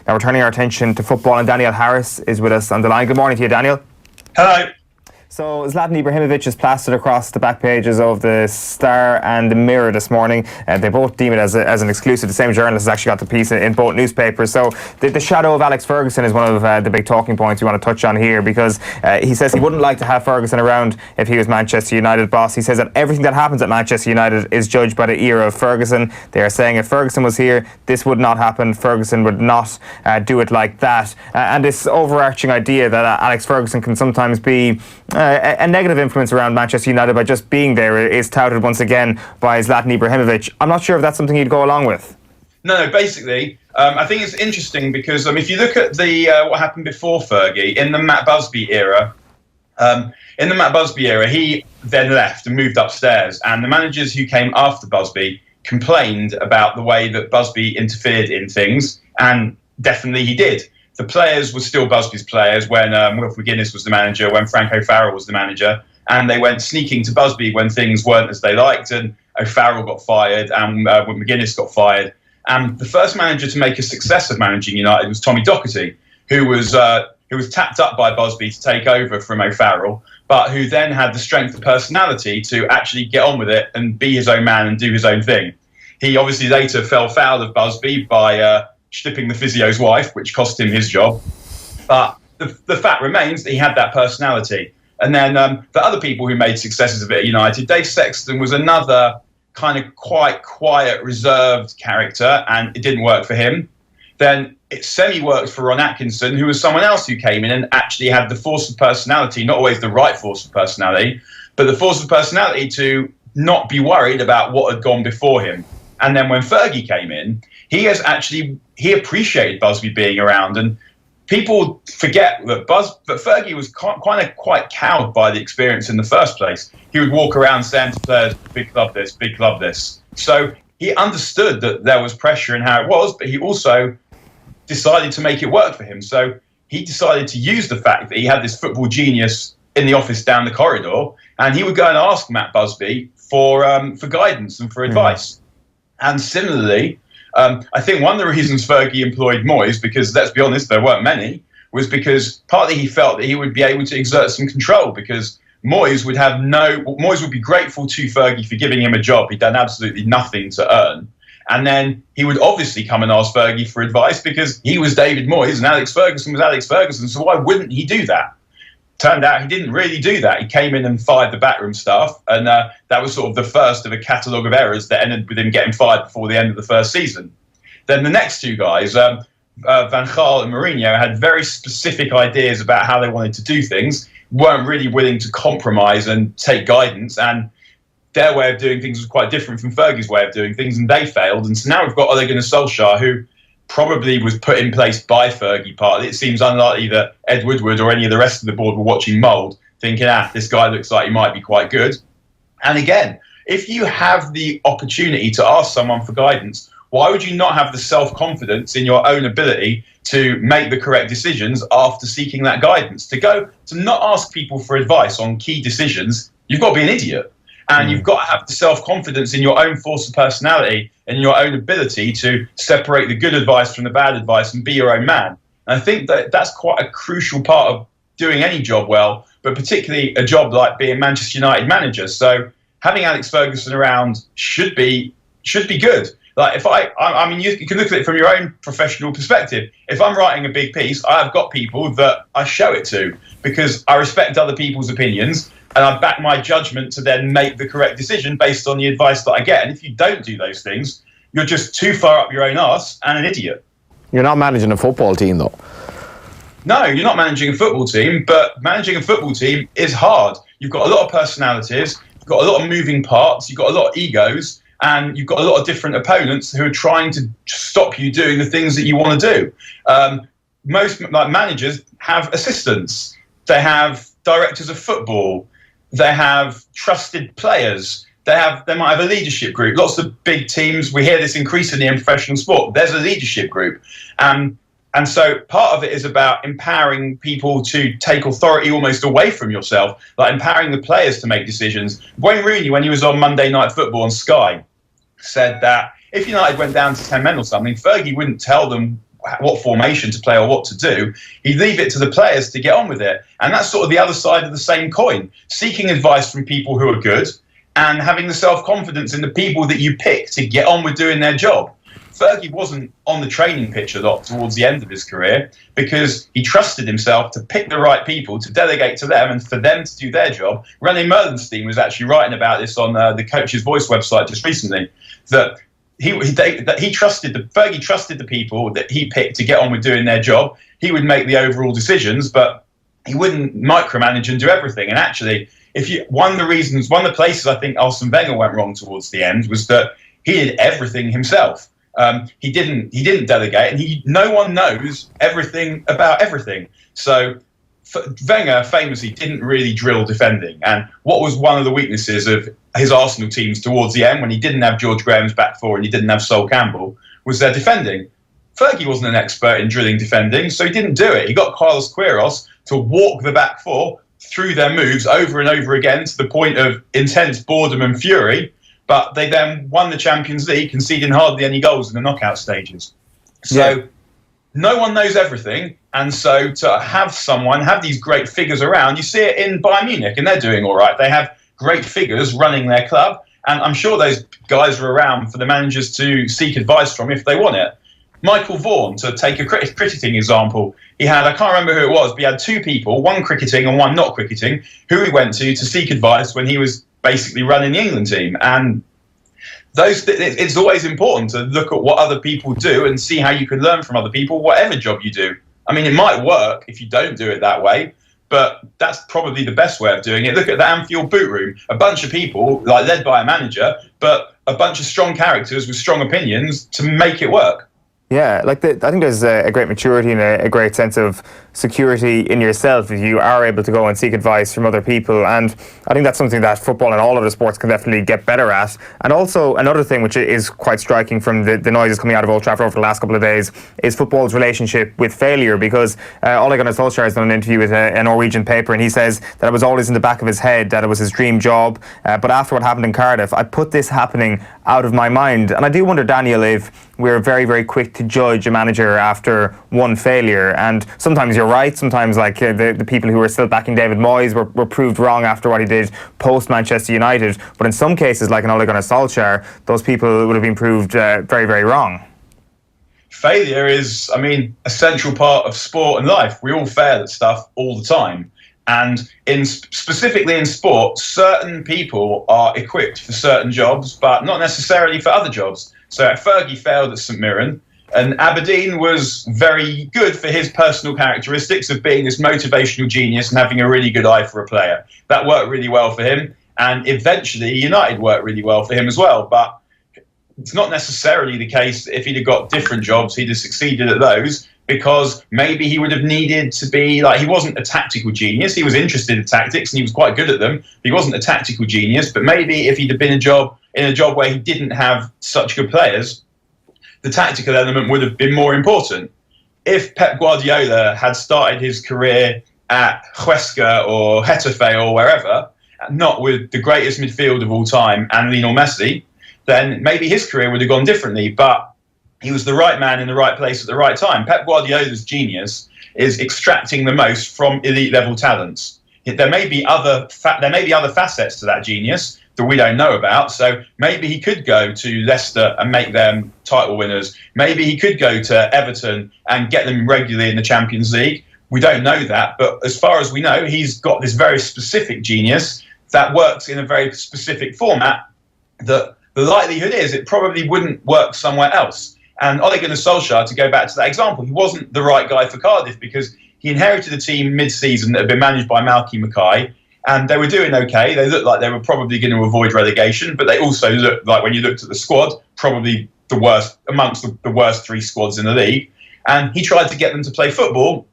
Now we're turning our attention to football, and Daniel Harris is with us on the line. Good morning to you, Daniel. Hello. So Zlatan Ibrahimovic is plastered across the back pages of the Star and the Mirror this morning. They both deem it as an exclusive. The same journalist has actually got the piece in both newspapers. So the shadow of Alex Ferguson is one of the big talking points we want to touch on here, because he says he wouldn't like to have Ferguson around if he was Manchester United boss. He says that everything that happens at Manchester United is judged by the era of Ferguson. They are saying if Ferguson was here, this would not happen. Ferguson would not do it like that. And this overarching idea that Alex Ferguson can sometimes be a negative influence around Manchester United by just being there is touted once again by Zlatan Ibrahimovic. I'm not sure if that's something you'd go along with. No, basically, I think it's interesting because if you look at the what happened before Fergie in the Matt Busby era, he then left and moved upstairs, and the managers who came after Busby complained about the way that Busby interfered in things, and definitely he did. The players were still Busby's players when Wilf McGuinness was the manager, when Frank O'Farrell was the manager, and they went sneaking to Busby when things weren't as they liked, and O'Farrell got fired and McGuinness got fired. And the first manager to make a success of managing United was Tommy Docherty, who was tapped up by Busby to take over from O'Farrell, but who then had the strength of personality to actually get on with it and be his own man and do his own thing. He obviously later fell foul of Busby by slipping the physio's wife, which cost him his job. But the fact remains that he had that personality. And then the other people who made successes of it at United, Dave Sexton was another kind of quite quiet, reserved character, and it didn't work for him. Then it semi-worked for Ron Atkinson, who was someone else who came in and actually had the force of personality, not always the right force of personality, but the force of personality to not be worried about what had gone before him. And then when Fergie came in, he appreciated Busby being around, and people forget that Fergie was quite cowed by the experience in the first place. He would walk around saying to players, big club this, big club this. So he understood that there was pressure in how it was, but he also decided to make it work for him. So he decided to use the fact that he had this football genius in the office down the corridor, and he would go and ask Matt Busby for guidance and for advice. And similarly, I think one of the reasons Fergie employed Moyes, because let's be honest, there weren't many, was because partly he felt that he would be able to exert some control, because Moyes would be grateful to Fergie for giving him a job he'd done absolutely nothing to earn. And then he would obviously come and ask Fergie for advice because he was David Moyes and Alex Ferguson was Alex Ferguson. So why wouldn't he do that? Turned out he didn't really do that. He came in and fired the backroom staff, and that was sort of the first of a catalogue of errors that ended with him getting fired before the end of the first season. Then the next two guys, Van Gaal and Mourinho, had very specific ideas about how they wanted to do things, weren't really willing to compromise and take guidance, and their way of doing things was quite different from Fergie's way of doing things, and they failed. And so now we've got Ole Gunnar Solskjaer, who probably was put in place by Fergie partly. It seems unlikely that Ed Woodward or any of the rest of the board were watching mould, thinking, this guy looks like he might be quite good. And again, if you have the opportunity to ask someone for guidance, why would you not have the self-confidence in your own ability to make the correct decisions after seeking that guidance? To not ask people for advice on key decisions, you've got to be an idiot. And you've got to have the self-confidence in your own force of personality and your own ability to separate the good advice from the bad advice and be your own man. And I think that that's quite a crucial part of doing any job well, but particularly a job like being Manchester United manager. So having Alex Ferguson around should be good. Like you can look at it from your own professional perspective. If I'm writing a big piece, I've got people that I show it to because I respect other people's opinions, and I back my judgment to then make the correct decision based on the advice that I get. And if you don't do those things, you're just too far up your own arse and an idiot. You're not managing a football team, though. No, you're not managing a football team, but managing a football team is hard. You've got a lot of personalities, you've got a lot of moving parts, you've got a lot of egos, and you've got a lot of different opponents who are trying to stop you doing the things that you want to do. Most managers have assistants. They have directors of football. They have trusted players. They might have a leadership group. Lots of big teams, we hear this increasingly in professional sport. There's a leadership group. And so part of it is about empowering people to take authority almost away from yourself, like empowering the players to make decisions. Wayne Rooney, when he was on Monday Night Football on Sky, said that if United went down to 10 men or something, Fergie wouldn't tell them what formation to play or what to do. He'd leave it to the players to get on with it. And that's sort of the other side of the same coin, seeking advice from people who are good and having the self-confidence in the people that you pick to get on with doing their job. Fergie wasn't on the training pitch a lot towards the end of his career because he trusted himself to pick the right people, to delegate to them and for them to do their job. René Merlenstein was actually writing about this on the Coach's Voice website just recently, that Fergie trusted the people that he picked to get on with doing their job. He would make the overall decisions, but he wouldn't micromanage and do everything. And actually, one of the places I think Arsene Wenger went wrong towards the end was that he did everything himself. He didn't delegate, and no one knows everything about everything. So Wenger famously didn't really drill defending, and what was one of the weaknesses of his Arsenal teams towards the end, when he didn't have George Graham's back four and he didn't have Sol Campbell, was their defending. Fergie wasn't an expert in drilling defending, so he didn't do it. He got Carlos Queiroz to walk the back four through their moves over and over again to the point of intense boredom and fury. But they then won the Champions League, conceding hardly any goals in the knockout stages. So no one knows everything. And so to have these great figures around, you see it in Bayern Munich, and they're doing all right. They have great figures running their club. And I'm sure those guys are around for the managers to seek advice from if they want it. Michael Vaughan, to take a cricketing example, I can't remember who it was, but he had two people, one cricketing and one not cricketing, who he went to seek advice when he was basically running the England team. And it's always important to look at what other people do and see how you can learn from other people, whatever job you do. I mean, it might work if you don't do it that way, but that's probably the best way of doing it. Look at the Anfield boot room. A bunch of people, led by a manager, but a bunch of strong characters with strong opinions to make it work. Yeah, I think there's a great maturity and a great sense of security in yourself if you are able to go and seek advice from other people. And I think that's something that football and all other sports can definitely get better at. And also another thing which is quite striking from the noises coming out of Old Trafford over the last couple of days is football's relationship with failure, because Ole Gunnar Solskjaer has done an interview with a Norwegian paper, and he says that it was always in the back of his head that it was his dream job. But after what happened in Cardiff, I put this happening out of my mind. And I do wonder, Daniel, if we're very, very quick to judge a manager after one failure. And sometimes you're right. Sometimes the people who were still backing David Moyes were proved wrong after what he did post-Manchester United. But in some cases, like in Ole Gunnar Solskjaer, those people would have been proved very, very wrong. Failure is, a central part of sport and life. We all fail at stuff all the time. And specifically in sport, certain people are equipped for certain jobs, but not necessarily for other jobs. So Fergie failed at St Mirren, and Aberdeen was very good for his personal characteristics of being this motivational genius and having a really good eye for a player. That worked really well for him, and eventually United worked really well for him as well. But it's not necessarily the case that if he'd have got different jobs, he'd have succeeded at those, because maybe he would have needed to be he wasn't a tactical genius. He was interested in tactics and he was quite good at them. He wasn't a tactical genius, but maybe if he'd have been in a job where he didn't have such good players, the tactical element would have been more important. If Pep Guardiola had started his career at Huesca or Getafe or wherever, not with the greatest midfield of all time and Lionel Messi, then maybe his career would have gone differently. But he was the right man in the right place at the right time. Pep Guardiola's genius is extracting the most from elite level talents. There may be other facets to that genius that we don't know about. So maybe he could go to Leicester and make them title winners. Maybe he could go to Everton and get them regularly in the Champions League. We don't know that, but as far as we know, he's got this very specific genius that works in a very specific format that the likelihood is it probably wouldn't work somewhere else. And Ole Gunnar Solskjaer, to go back to that example, he wasn't the right guy for Cardiff because he inherited a team mid-season that had been managed by Malky Mackay, and they were doing okay. They looked like they were probably going to avoid relegation, but they also looked like, when you looked at the squad, probably the worst amongst the worst three squads in the league. And he tried to get them to play football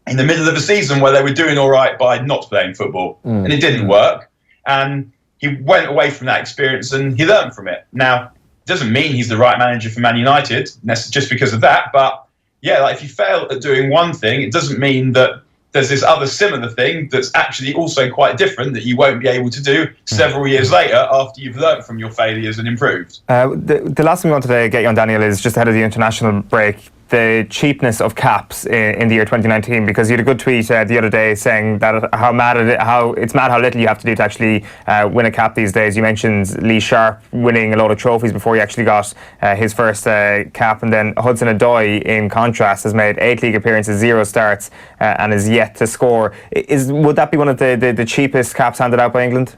in the middle of a season where they were doing all right by not playing football. And it didn't work. And he went away from that experience and he learned from it. Now, doesn't mean he's the right manager for Man United just because of that, but yeah, if you fail at doing one thing, it doesn't mean that there's this other similar thing that's actually also quite different that you won't be able to do several years later after you've learned from your failures and improved. The last thing we wanted to get you on, Daniel, is just ahead of the international break. the cheapness of caps in the year 2019, because you had a good tweet the other day saying that how it's mad how little you have to do to actually win a cap these days. You mentioned Lee Sharp winning a lot of trophies before he actually got his first cap, and then Hudson-Odoi, in contrast, has made 8 league appearances, 0 starts, and is yet to score. Would that be one of the cheapest caps handed out by England?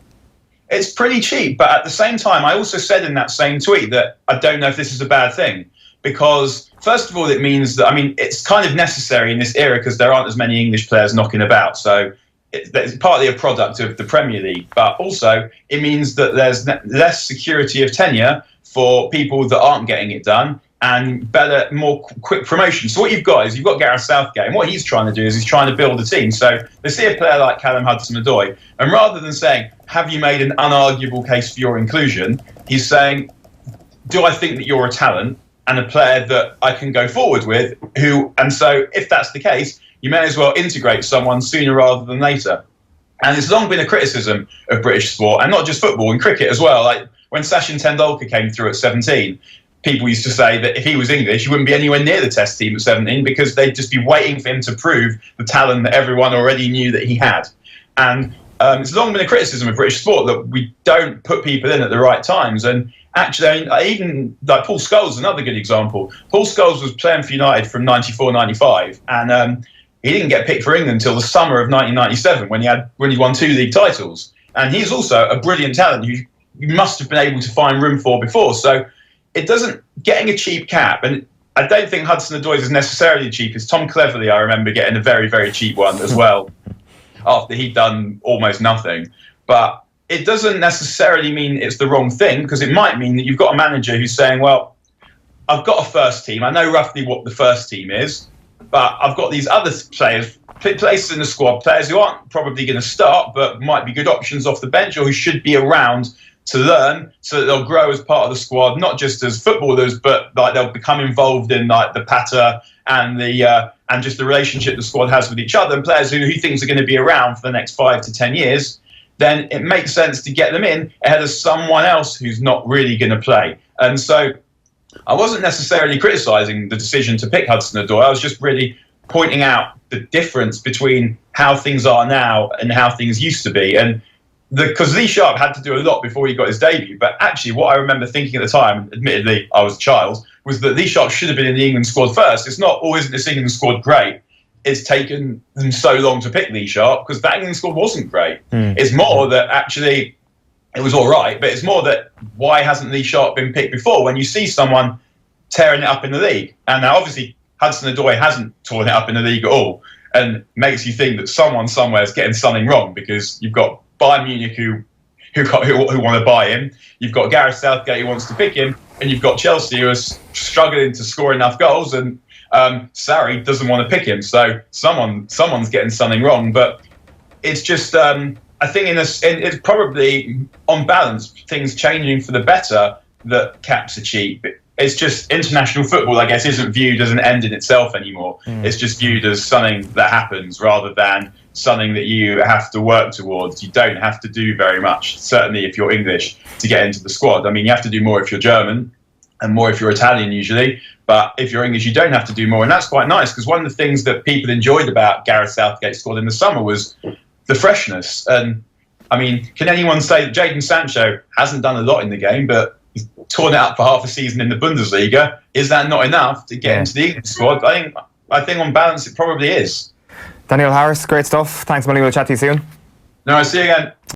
It's pretty cheap, but at the same time, I also said in that same tweet that I don't know if this is a bad thing, because first of all, it means that, it's kind of necessary in this era because there aren't as many English players knocking about. So it's partly a product of the Premier League, but also it means that there's less security of tenure for people that aren't getting it done, and better, more quick promotion. So what you've got Gareth Southgate, and what he's trying to do is he's trying to build a team. So they see a player like Callum Hudson-Odoi, and rather than saying, have you made an unarguable case for your inclusion, he's saying, do I think that you're a talent and a player that I can go forward with? And so if that's the case, you may as well integrate someone sooner rather than later. And it's long been a criticism of British sport, and not just football, in cricket as well. Like when Sachin Tendulkar came through at 17, people used to say that if he was English, he wouldn't be anywhere near the Test team at 17 because they'd just be waiting for him to prove the talent that everyone already knew that he had. And it's long been a criticism of British sport that we don't put people in at the right times. And actually, even like Paul Scholes is another good example. Paul Scholes was playing for United from 94-95, and he didn't get picked for England until the summer of 1997 when he won 2 league titles. And he's also a brilliant talent who you must have been able to find room for before. So it doesn't, getting a cheap cap, and I don't think Hudson-Odoi is necessarily the cheapest. Tom Cleverley, I remember getting a very, very cheap one as well after he'd done almost nothing. But it doesn't necessarily mean it's the wrong thing, because it might mean that you've got a manager who's saying, well, I've got a first team. I know roughly what the first team is, but I've got these other players, places in the squad, players who aren't probably going to start, but might be good options off the bench, or who should be around to learn, so that they'll grow as part of the squad, not just as footballers, but like they'll become involved in like the patter and and just the relationship the squad has with each other, and players who thinks are going to be around for the next 5 to 10 years. Then it makes sense to get them in ahead of someone else who's not really going to play. And so I wasn't necessarily criticising the decision to pick Hudson-Odoi. I was just really pointing out the difference between how things are now and how things used to be. And because Lee Sharp had to do a lot before he got his debut, but actually what I remember thinking at the time, admittedly I was a child, was that Lee Sharp should have been in the England squad first. It's not, isn't this England squad great? It's taken them so long to pick Lee Sharp because that England squad wasn't great. It's more that actually it was all right, but it's more that why hasn't Lee Sharp been picked before when you see someone tearing it up in the league? And now obviously Hudson-Odoi hasn't torn it up in the league at all, and makes you think that someone somewhere is getting something wrong, because you've got Bayern Munich who want to buy him, you've got Gareth Southgate who wants to pick him, and you've got Chelsea who are struggling to score enough goals, and Sarri doesn't want to pick him. So someone's getting something wrong. But it's just I think it's probably on balance things changing for the better that caps are cheap. It's just international football, I guess, isn't viewed as an end in itself anymore. It's just viewed as something that happens rather than something that you have to work towards. You don't have to do very much, certainly if you're English, to get into the squad. I mean, you have to do more if you're German and more if you're Italian usually. But if you're English, you don't have to do more. And that's quite nice, because one of the things that people enjoyed about Gareth Southgate's squad in the summer was the freshness. And I mean, can anyone say that Jadon Sancho hasn't done a lot in the game, but he's torn it up for half a season in the Bundesliga? Is that not enough to get into the England squad? I think on balance it probably is. Daniel Harris, great stuff. Thanks, Molly. We'll chat to you soon. No, see you again.